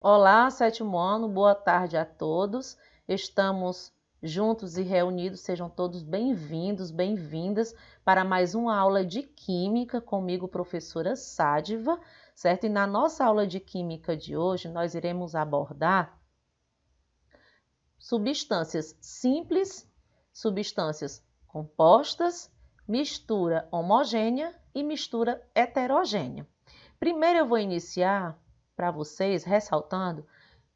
Olá, sétimo ano, boa tarde a todos. Estamos juntos e reunidos, sejam todos bem-vindos, bem-vindas para mais uma aula de Química comigo, professora Sádiva, certo? E na nossa aula de Química de hoje, nós iremos abordar substâncias simples, substâncias compostas, mistura homogênea e mistura heterogênea. Primeiro eu vou iniciar para vocês ressaltando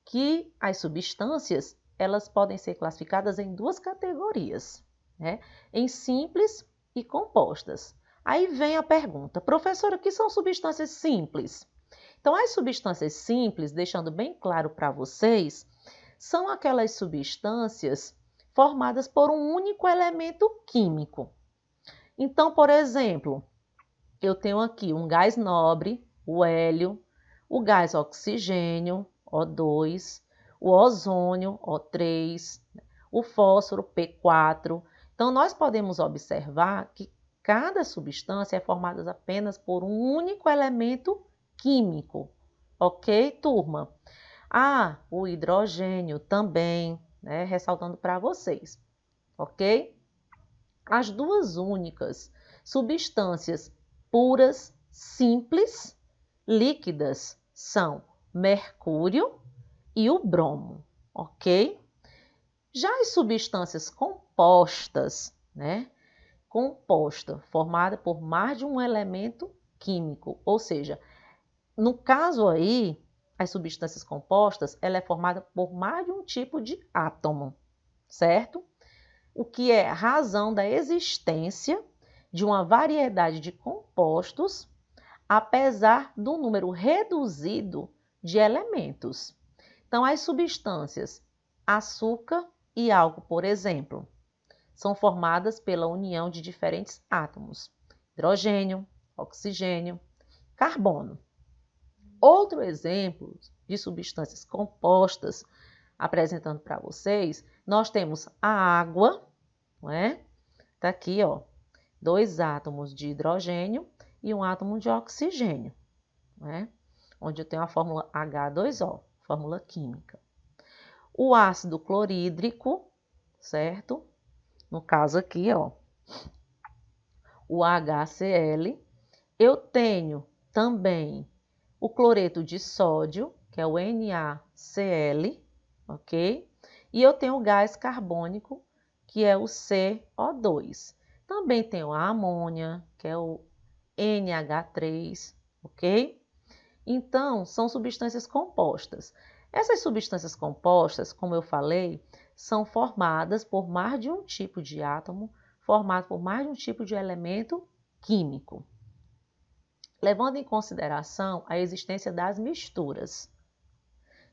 que as substâncias elas podem ser classificadas em duas categorias, né? Em simples e compostas. Aí vem a pergunta, professora, o que são substâncias simples? Então, as substâncias simples, deixando bem claro para vocês, são aquelas substâncias formadas por um único elemento químico. Então, por exemplo, eu tenho aqui um gás nobre, o hélio, o gás oxigênio, O2, o ozônio, O3, o fósforo, P4. Então, nós podemos observar que cada substância é formada apenas por um único elemento químico. Ok, turma? O hidrogênio também, né? Ressaltando para vocês. Ok? As duas únicas substâncias puras, simples, líquidas são mercúrio e o bromo, ok? Já as substâncias compostas, né? Composta, formada por mais de um elemento químico, ou seja, no caso aí, as substâncias compostas, ela é formada por mais de um tipo de átomo, certo? O que é razão da existência de uma variedade de compostos, apesar do número reduzido de elementos. Então, as substâncias açúcar e álcool, por exemplo, são formadas pela união de diferentes átomos, hidrogênio, oxigênio, carbono. Outro exemplo de substâncias compostas, apresentando para vocês, nós temos a água, não é? Tá aqui, ó, 2 átomos de hidrogênio e um átomo de oxigênio, né? Onde eu tenho a fórmula H2O, fórmula química. O ácido clorídrico, certo? No caso aqui, ó, o HCl. Eu tenho também o cloreto de sódio, que é o NaCl, ok? E eu tenho o gás carbônico, que é o CO2. Também tenho a amônia, que é o NH3, ok? Então, são substâncias compostas. Essas substâncias compostas, como eu falei, são formadas por mais de um tipo de átomo, formado por mais de um tipo de elemento químico. Levando em consideração a existência das misturas.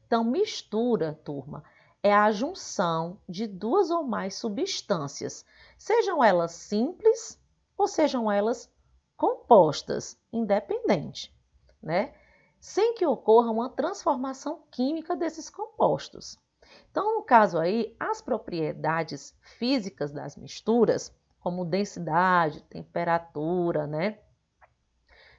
Então, mistura, turma, é a junção de duas ou mais substâncias, sejam elas simples ou sejam elas compostas, independente, né? Sem que ocorra uma transformação química desses compostos. Então, no caso aí, as propriedades físicas das misturas, como densidade, temperatura, né?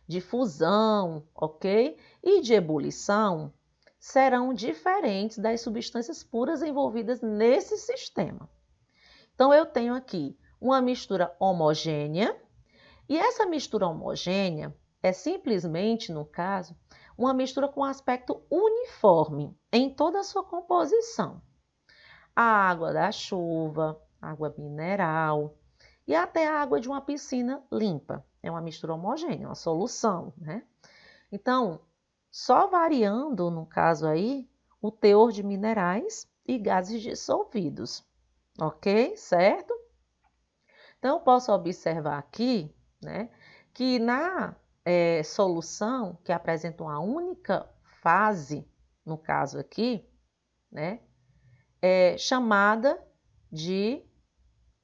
De fusão, ok? E de ebulição, serão diferentes das substâncias puras envolvidas nesse sistema. Então, eu tenho aqui uma mistura homogênea, e essa mistura homogênea é simplesmente, no caso, uma mistura com aspecto uniforme em toda a sua composição. A água da chuva, água mineral e até a água de uma piscina limpa. É uma mistura homogênea, uma solução, né? Então, só variando, no caso aí, o teor de minerais e gases dissolvidos, ok? Certo? Então, eu posso observar aqui, né, que na solução, que apresenta uma única fase, no caso aqui, né, é chamada de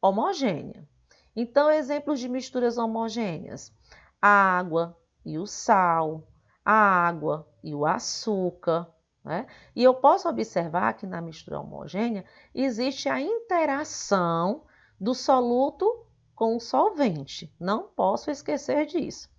homogênea. Então, exemplos de misturas homogêneas: a água e o sal, a água e o açúcar, né? E eu posso observar que na mistura homogênea existe a interação do soluto com o solvente. Não posso esquecer disso.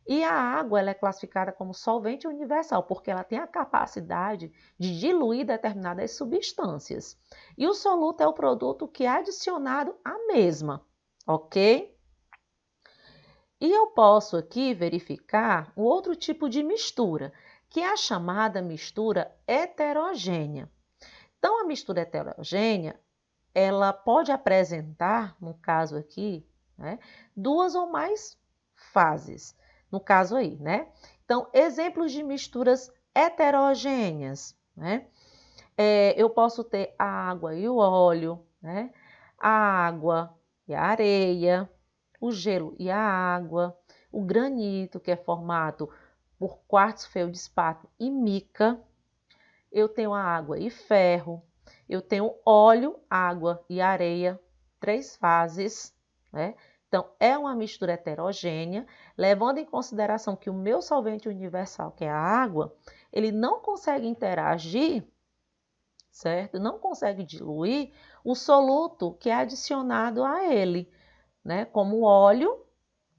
E a água ela é classificada como solvente universal, porque ela tem a capacidade de diluir determinadas substâncias. E o soluto é o produto que é adicionado à mesma, ok? E eu posso aqui verificar o outro tipo de mistura, que é a chamada mistura heterogênea. Então, a mistura heterogênea, ela pode apresentar, no caso aqui, né, duas ou mais fases. No caso aí, né? Então, exemplos de misturas heterogêneas, né? Eu posso ter a água e o óleo, né? A água e a areia, o gelo e a água, o granito, que é formado por quartzo, feldespato e mica. Eu tenho a água e ferro, eu tenho óleo, água e areia, 3 fases, né? Então, é uma mistura heterogênea, levando em consideração que o meu solvente universal, que é a água, ele não consegue interagir, certo? Não consegue diluir o soluto que é adicionado a ele, né? Como o óleo,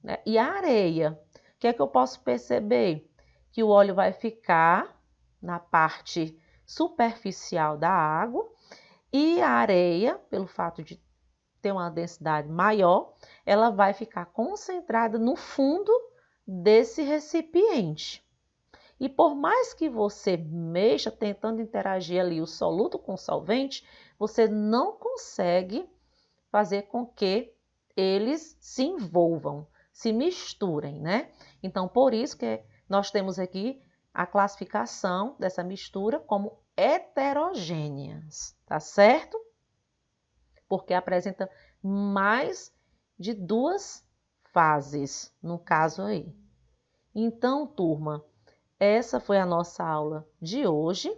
né? E a areia. O que é que eu posso perceber? Que o óleo vai ficar na parte superficial da água e a areia, pelo fato de ter uma densidade maior, ela vai ficar concentrada no fundo desse recipiente. E por mais que você mexa tentando interagir ali o soluto com o solvente, você não consegue fazer com que eles se envolvam, se misturem, né? Então, por isso que nós temos aqui a classificação dessa mistura como heterogêneas, tá certo? Porque apresenta mais de 2 fases, no caso aí. Então, turma, essa foi a nossa aula de hoje.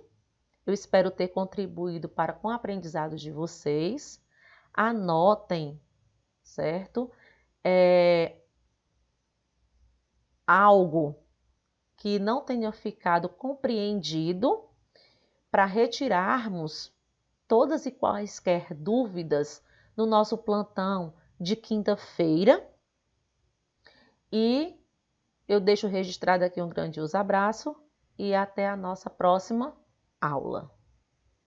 Eu espero ter contribuído para com o aprendizado de vocês. Anotem, certo? Algo que não tenha ficado compreendido para retirarmos todas e quaisquer dúvidas no nosso plantão de quinta-feira. E eu deixo registrado aqui um grandioso abraço e até a nossa próxima aula.